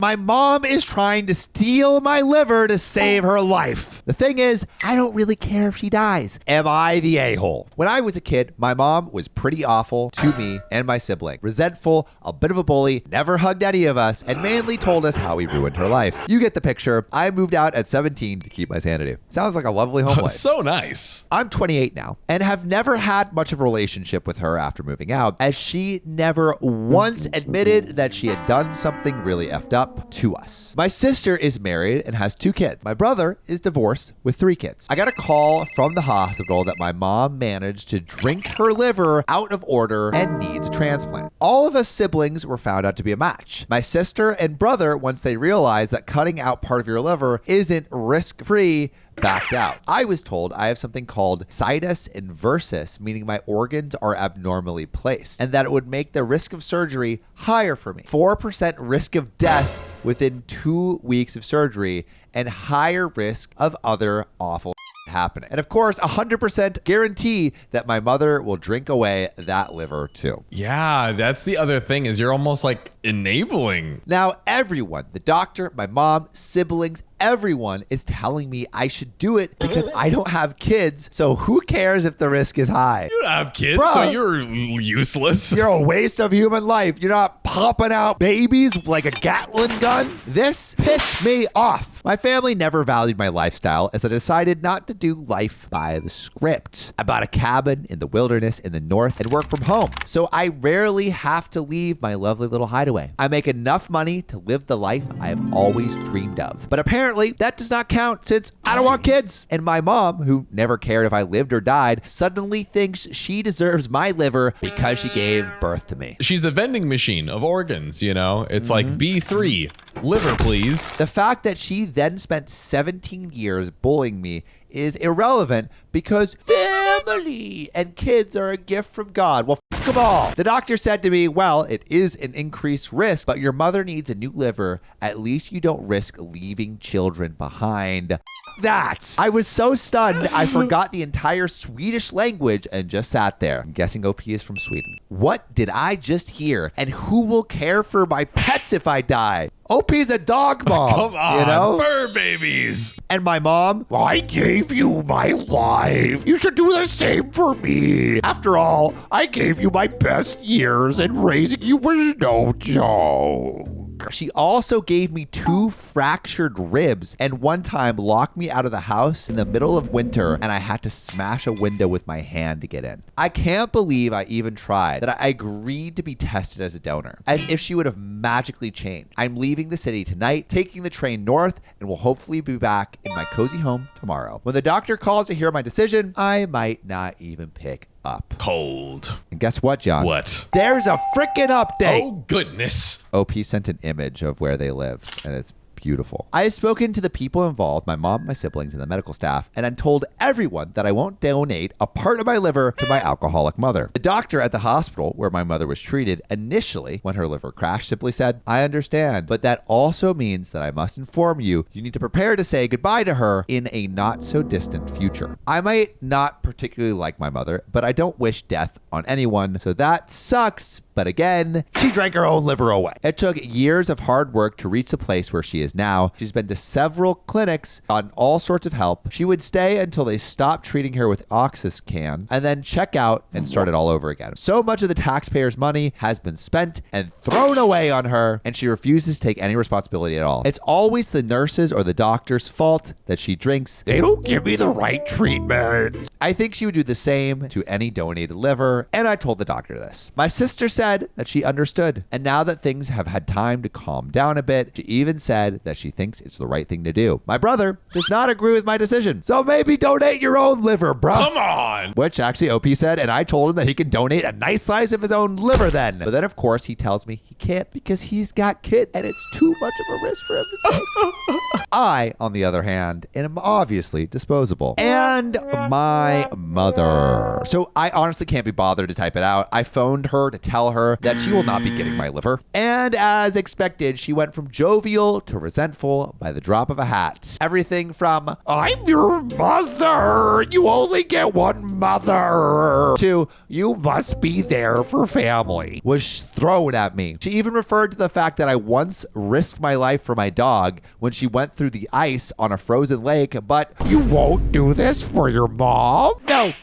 My mom is trying to steal my liver to save her life. The thing is, I don't really care if she dies. Am I the a-hole? When I was a kid, my mom was pretty awful to me and my sibling. Resentful, a bit of a bully, never hugged any of us, and mainly told us how we ruined her life. You get the picture. I moved out at 17 to keep my sanity. Sounds like a lovely home life. So nice. I'm 28 now and have never had much of a relationship with her after moving out, as she never once admitted that she had done something really effed up to us. My sister is married and has 2 kids. My brother is divorced with 3 kids. I got a call from the hospital that my mom managed to drink her liver out of order and needs a transplant. All of us siblings were found out to be a match. My sister and brother, once they realized that cutting out part of your liver isn't risk-free, backed out. I was told I have something called situs inversus, meaning my organs are abnormally placed, and that it would make the risk of surgery higher for me. 4% risk of death within 2 weeks of surgery, and higher risk of other awful happening. And of course, 100% guarantee that my mother will drink away that liver too. Yeah, that's the other thing, is you're almost like enabling. Now, everyone, the doctor, my mom, siblings, everyone is telling me I should do it because I don't have kids. So who cares if the risk is high? You don't have kids, Bro, so you're useless. You're a waste of human life. You're not popping out babies like a Gatling gun. This pissed me off. My family never valued my lifestyle, as I decided not to do life by the script. I bought a cabin in the wilderness in the north and work from home, so I rarely have to leave my lovely little hideaway. I make enough money to live the life I have always dreamed of. But apparently, that does not count since I don't want kids. And my mom, who never cared if I lived or died, suddenly thinks she deserves my liver because she gave birth to me. She's a vending machine of organs, you know? It's like B3, liver please. The fact that she then spent 17 years bullying me is irrelevant because family and kids are a gift from God. Well, f them all. The doctor said to me, well, it is an increased risk, but your mother needs a new liver. At least you don't risk leaving children behind. That. I was so stunned, I forgot the entire Swedish language and just sat there. I'm guessing OP is from Sweden. What did I just hear? And who will care for my pets if I die? OP's a dog mom. Come on, you know? fur babies. And my mom, I gave you my life. You should do the same for me. After all, I gave you my best years, and raising you was no joke. She also gave me 2 fractured ribs and one time locked me out of the house in the middle of winter, and I had to smash a window with my hand to get in. I can't believe I even tried, that I agreed to be tested as a donor, as if she would have magically changed. I'm leaving the city tonight, taking the train north, and will hopefully be back in my cozy home tomorrow. When the doctor calls to hear my decision, I might not even pick up. Cold. And guess what, John? What? There's a freaking update. Oh, goodness. OP sent an image of where they live, and it's beautiful. I have spoken to the people involved, my mom, my siblings, and the medical staff, and I'm told everyone that I won't donate a part of my liver to my alcoholic mother. The doctor at the hospital where my mother was treated initially when her liver crashed simply said, I understand, but that also means that I must inform you, you need to prepare to say goodbye to her in a not so distant future. I might not particularly like my mother, but I don't wish death on anyone, so that sucks. But again, she drank her own liver away. It took years of hard work to reach the place where she is now. She's been to several clinics, gotten all sorts of help. She would stay until they stopped treating her with Oxyscan and then check out and start it all over again. So much of the taxpayers' money has been spent and thrown away on her, and she refuses to take any responsibility at all. It's always the nurses or the doctor's fault that she drinks. They don't give me the right treatment. I think she would do the same to any donated liver, and I told the doctor this. My sister said that she understood, and now that things have had time to calm down a bit, she even said that she thinks it's the right thing to do. My brother does not agree with my decision, so maybe donate your own liver, bro. Come on. Which actually OP said, and I told him that he can donate a nice slice of his own liver then. But then, of course, he tells me he can't because he's got kids, and it's too much of a risk for him to take. I, on the other hand, am obviously disposable. And my mother. So I honestly can't be bothered to type it out. I phoned her to tell her that she will not be getting my liver. And as expected, she went from jovial to resentful by the drop of a hat. Everything from, I'm your mother, you only get one mother, to, you must be there for family, was thrown at me. She even referred to the fact that I once risked my life for my dog when she went through the ice on a frozen lake, but you won't do this for your mom?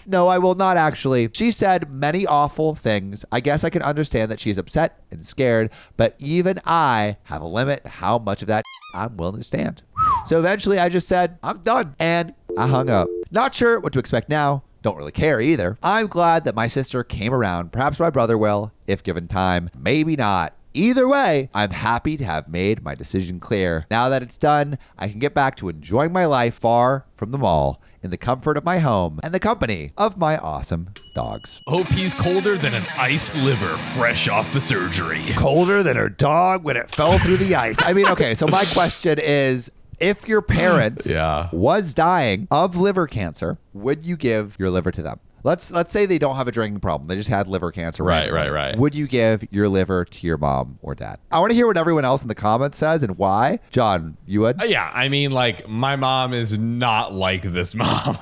No, I will not actually. She said many awful things. I guess I can understand that she's upset and scared, but even I have a limit to how much of that I'm willing to stand. So eventually I just said, I'm done. And I hung up. Not sure what to expect now. Don't really care either. I'm glad that my sister came around. Perhaps my brother will, if given time. Maybe not. Either way, I'm happy to have made my decision clear. Now that it's done, I can get back to enjoying my life far from the mall, in the comfort of my home and the company of my awesome dogs. OP's colder than an iced liver fresh off the surgery. Colder than her dog when it fell through the ice. I mean, okay, so my question is, if your parent was dying of liver cancer, would you give your liver to them? Let's say they don't have a drinking problem. They just had liver cancer. Right. Would you give your liver to your mom or dad? I want to hear what everyone else in the comments says and why. John, you would? Yeah, I mean, like, my mom is not like this mom.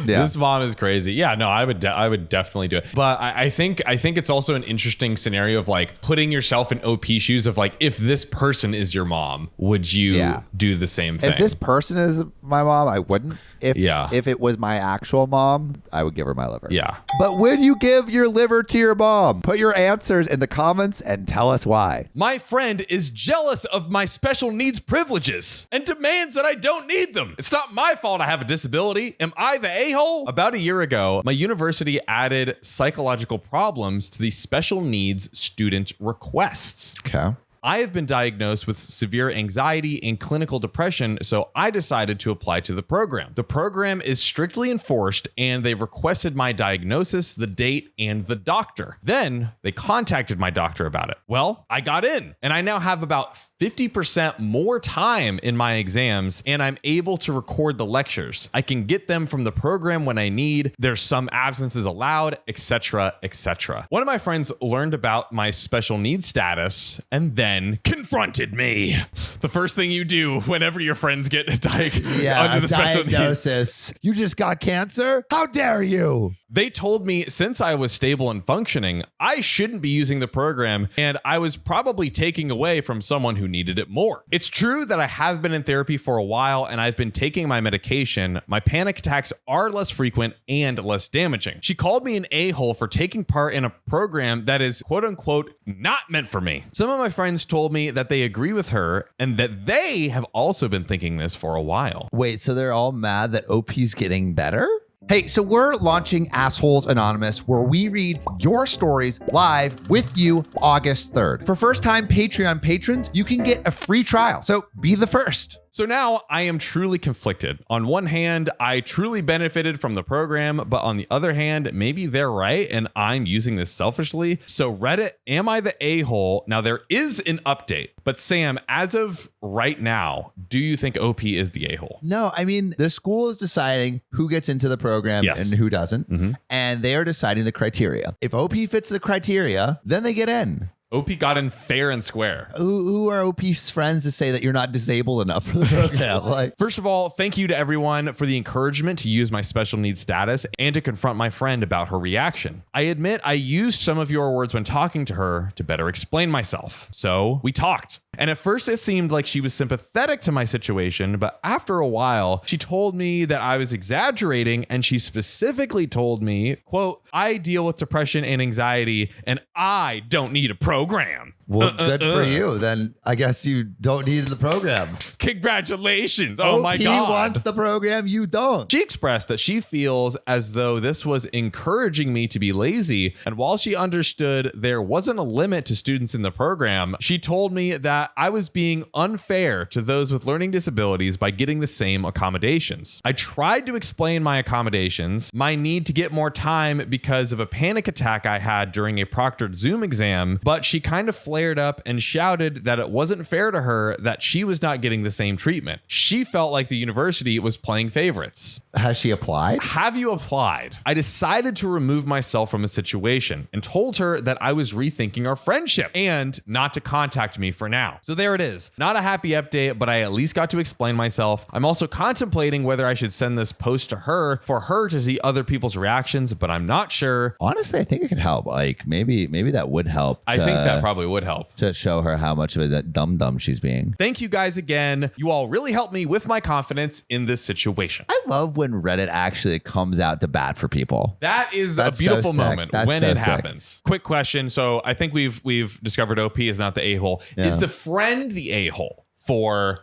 This mom is crazy. Yeah, no, I would definitely do it. But I think it's also an interesting scenario of like putting yourself in OP shoes of like, if this person is your mom, would you do the same thing? If this person is my mom, I wouldn't. If it was my actual mom, I would give her my liver. Yeah. But would you give your liver to your mom? Put your answers in the comments and tell us why. My friend is jealous of my special needs privileges and demands that I don't need them. It's not my fault I have a disability. Am I the a-hole? About a year ago, my university added psychological problems to the special needs student requests. Okay. I have been diagnosed with severe anxiety and clinical depression, so I decided to apply to the program. The program is strictly enforced, and they requested my diagnosis, the date, and the doctor. Then they contacted my doctor about it. Well, I got in, and I now have about 50% more time in my exams, and I'm able to record the lectures. I can get them from the program when I need. There's some absences allowed, etc., etc. One of my friends learned about my special needs status and then confronted me. The first thing you do whenever your friends get under the special diagnosis. You just got cancer? How dare you? They told me since I was stable and functioning, I shouldn't be using the program, and I was probably taking away from someone who needed it more. It's true that I have been in therapy for a while, and I've been taking my medication. My panic attacks are less frequent and less damaging. She called me an a-hole for taking part in a program that is quote unquote not meant for me. Some of my friends told me that they agree with her and that they have also been thinking this for a while. Wait, so they're all mad that OP's getting better? Hey, so we're launching Assholes Anonymous, where we read your stories live with you August 3rd. For first-time Patreon patrons, you can get a free trial. So be the first. So now I am truly conflicted. On one hand, I truly benefited from the program, but on the other hand, maybe they're right and I'm using this selfishly. So Reddit, am I the a-hole? Now there is an update, but Sam, as of right now, do you think OP is the a-hole? No, I mean, the school is deciding who gets into the program and who doesn't, and they are deciding the criteria. If OP fits the criteria, then they get in. OP got in fair and square. Who are OP's friends to say that you're not disabled enough for the program? First of all, thank you to everyone for the encouragement to use my special needs status and to confront my friend about her reaction. I admit I used some of your words when talking to her to better explain myself. So we talked. And at first it seemed like she was sympathetic to my situation, but after a while, she told me that I was exaggerating, and she specifically told me, quote, I deal with depression and anxiety, and I don't need a program. Well, good for you. Then I guess you don't need the program. Congratulations. Oh my God. He wants the program. You don't. She expressed that she feels as though this was encouraging me to be lazy. And while she understood there wasn't a limit to students in the program, she told me that I was being unfair to those with learning disabilities by getting the same accommodations. I tried to explain my accommodations, my need to get more time because of a panic attack I had during a proctored Zoom exam, but she kind of flared flared up and shouted that it wasn't fair to her that she was not getting the same treatment. She felt like the university was playing favorites. Has she applied? Have you applied? I decided to remove myself from the situation and told her that I was rethinking our friendship and not to contact me for now. So there it is. Not a happy update, but I at least got to explain myself. I'm also contemplating whether I should send this post to her for her to see other people's reactions, but I'm not sure. Honestly, I think it could help. Like maybe that would help. I think that probably would help. To show her how much of a dumb she's being. Thank you guys again. You all really helped me with my confidence in this situation. I love when Reddit actually comes out to bat for people. That is a beautiful moment when it happens. Quick question. So I think we've discovered OP is not the a-hole. Yeah. Is the friend the a-hole for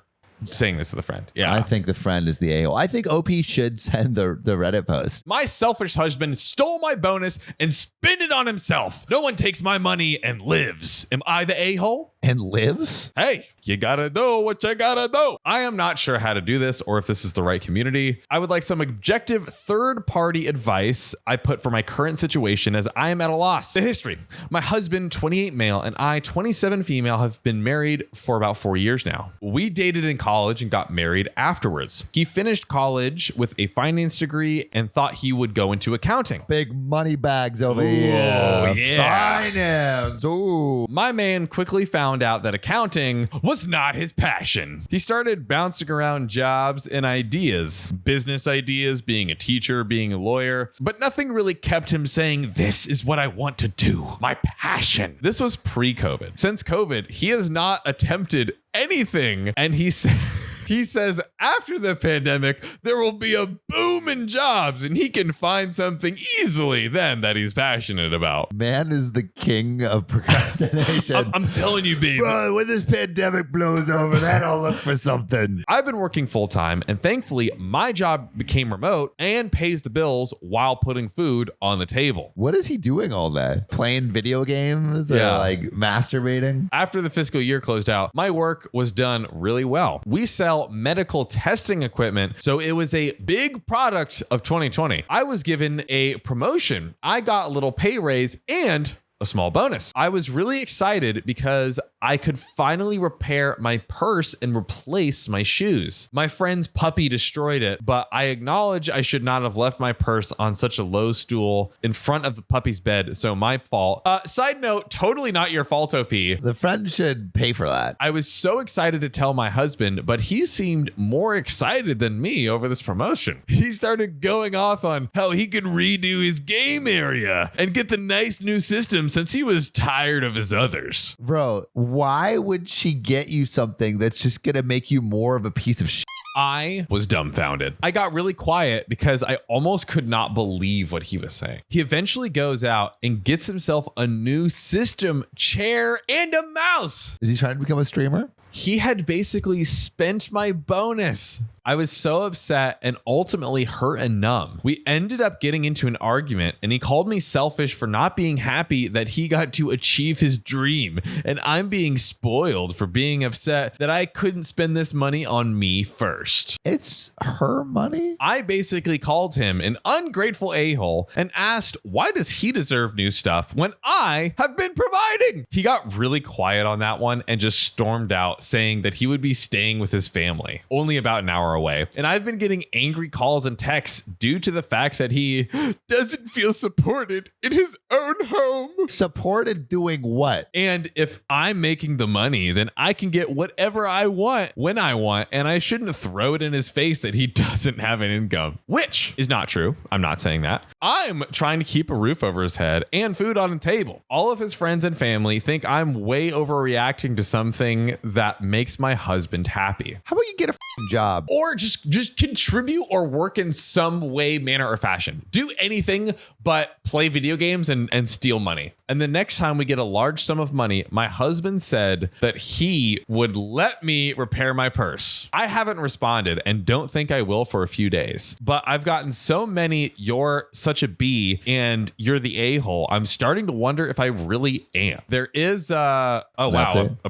saying this to the friend? Yeah. I think the friend is the a-hole. I think OP should send the Reddit post. My selfish husband stole my bonus and spent it on himself. No one takes my money and lives. Am I the a-hole? And lives? Hey, you gotta do what you gotta do. I am not sure how to do this or if this is the right community. I would like some objective third-party advice I put for my current situation as I am at a loss. The history. My husband, 28 male, and I, 27 female, have been married for about 4 years now. We dated in college and got married afterwards. He finished college with a finance degree and thought he would go into accounting. Big money bags over here. Oh, yeah. Finance. Ooh. My man quickly found out that accounting was not his passion. He started bouncing around jobs and ideas, business ideas, being a teacher, being a lawyer, but nothing really kept him saying, this is what I want to do, my passion. This was pre-COVID. Since COVID, he has not attempted anything, and he says after the pandemic, there will be a boom in jobs and he can find something easily then that he's passionate about. Man is the king of procrastination. I'm telling you, baby. Bro, when this pandemic blows over, then I'll look for something. I've been working full time and thankfully my job became remote and pays the bills while putting food on the table. What is he doing all day? Playing video games or like masturbating? After the fiscal year closed out, my work was done really well. We sell medical testing equipment, so it was a big product of 2020. I was given a promotion. I got a little pay raise and a small bonus. I was really excited because I could finally repair my purse and replace my shoes. My friend's puppy destroyed it, but I acknowledge I should not have left my purse on such a low stool in front of the puppy's bed, so my fault. Side note, totally not your fault, OP. The friend should pay for that. I was so excited to tell my husband, but he seemed more excited than me over this promotion. He started going off on how he could redo his game area and get the nice new system since he was tired of his others. Bro, why would she get you something that's just going to make you more of a piece of shit? I was dumbfounded. I got really quiet because I almost could not believe what he was saying. He eventually goes out and gets himself a new system, chair, and a mouse. Is he trying to become a streamer? He had basically spent my bonus. I was so upset and ultimately hurt and numb. We ended up getting into an argument and he called me selfish for not being happy that he got to achieve his dream. And I'm being spoiled for being upset that I couldn't spend this money on me first. It's her money? I basically called him an ungrateful a-hole and asked, why does he deserve new stuff when I have been providing? He got really quiet on that one and just stormed out saying that he would be staying with his family, only about an hour away. And I've been getting angry calls and texts due to the fact that he doesn't feel supported in his own home. Supported doing what? And if I'm making the money, then I can get whatever I want when I want, and I shouldn't throw it in his face that he doesn't have an income, which is not true. I'm not saying that. I'm trying to keep a roof over his head and food on the table. All of his friends and family think I'm way overreacting to something that makes my husband happy. How about you get a job? Or just contribute or work in some way, manner, or fashion. Do anything but play video games and steal money. And the next time we get a large sum of money, my husband said that he would let me repair my purse. I haven't responded and don't think I will for a few days. But I've gotten so many, you're such a B and you're the a-hole. I'm starting to wonder if I really am. There is a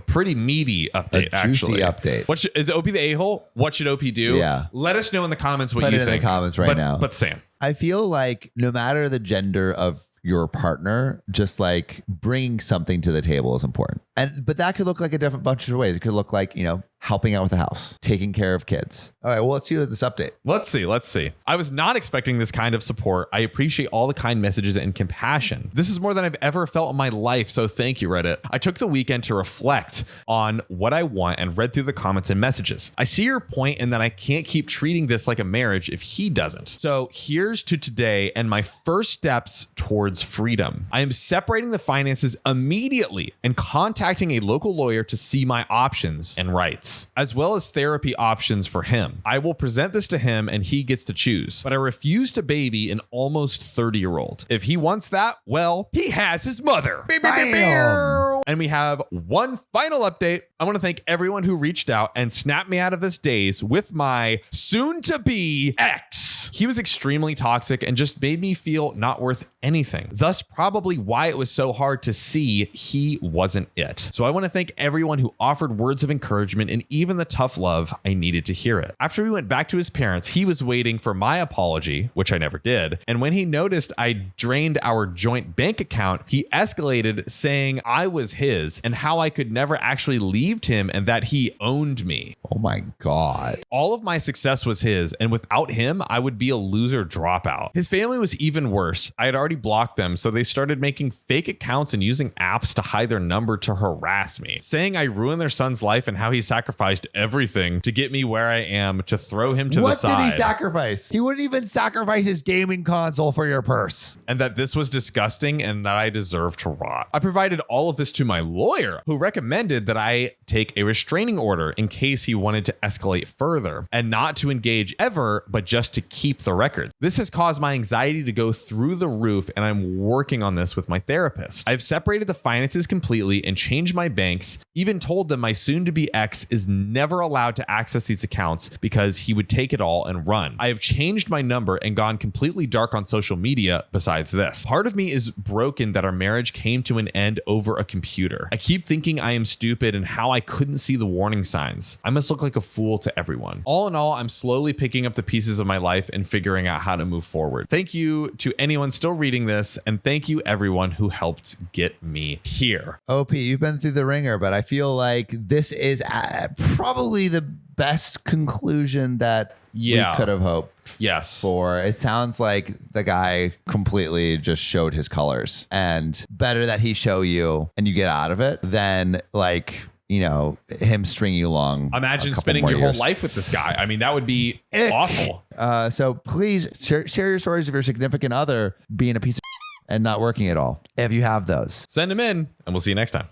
pretty meaty update, juicy update. Is OP the a-hole? What should OP do? Yeah. Let us know in the comments what Put you it think. in the comments right now. But Sam. I feel like no matter the gender of your partner, just like bringing something to the table is important. But that could look like a different bunch of ways. It could look like, helping out with the house, taking care of kids. All right, well, let's see this update. Let's see. I was not expecting this kind of support. I appreciate all the kind messages and compassion. This is more than I've ever felt in my life, so thank you, Reddit. I took the weekend to reflect on what I want and read through the comments and messages. I see your point in that I can't keep treating this like a marriage if he doesn't. So here's to today and my first steps towards freedom. I am separating the finances immediately and contacting a local lawyer to see my options and rights, as well as therapy options for him. I will present this to him and he gets to choose, but I refuse to baby an almost 30-year-old. If he wants that, well, he has his mother. And we have one final update. I want to thank everyone who reached out and snapped me out of this daze with my soon-to-be ex. He was extremely toxic and just made me feel not worth anything. Thus, probably why it was so hard to see he wasn't it. So I want to thank everyone who offered words of encouragement and even the tough love. I needed to hear it. After we went back to his parents, he was waiting for my apology, which I never did. And when he noticed I drained our joint bank account, he escalated, saying I was his and how I could never actually leave him and that he owned me. Oh my God. All of my success was his, and without him, I would be a loser dropout. His family was even worse. I had already blocked them, so they started making fake accounts and using apps to hide their number to harass me, saying I ruined their son's life and how he sacrificed everything to get me where I am, to throw him to the side. What did he sacrifice? He wouldn't even sacrifice his gaming console for your purse. And that this was disgusting and that I deserved to rot. I provided all of this to my lawyer, who recommended that I take a restraining order in case he wanted to escalate further, and not to engage ever, but just to keep the record. This has caused my anxiety to go through the roof, and I'm working on this with my therapist. I've separated the finances completely and changed my banks, even told them my soon-to-be ex is never allowed to access these accounts because he would take it all and run. I have changed my number and gone completely dark on social media besides this. Part of me is broken that our marriage came to an end over a computer. I keep thinking I am stupid and how I couldn't see the warning signs. I must look like a fool to everyone. All in all, I'm slowly picking up the pieces of my life and figuring out how to move forward. Thank you to anyone still reading this, and thank you everyone who helped get me here. OP, you've been through the ringer, but I feel like this is probably the best conclusion that we could have hoped. Yes. For it sounds like the guy completely just showed his colors, and better that he show you and you get out of it than him string you along. Imagine spending your whole life with this guy. I mean, that would be awful. So please share your stories of your significant other being a piece of and not working at all. If you have those, send them in and we'll see you next time.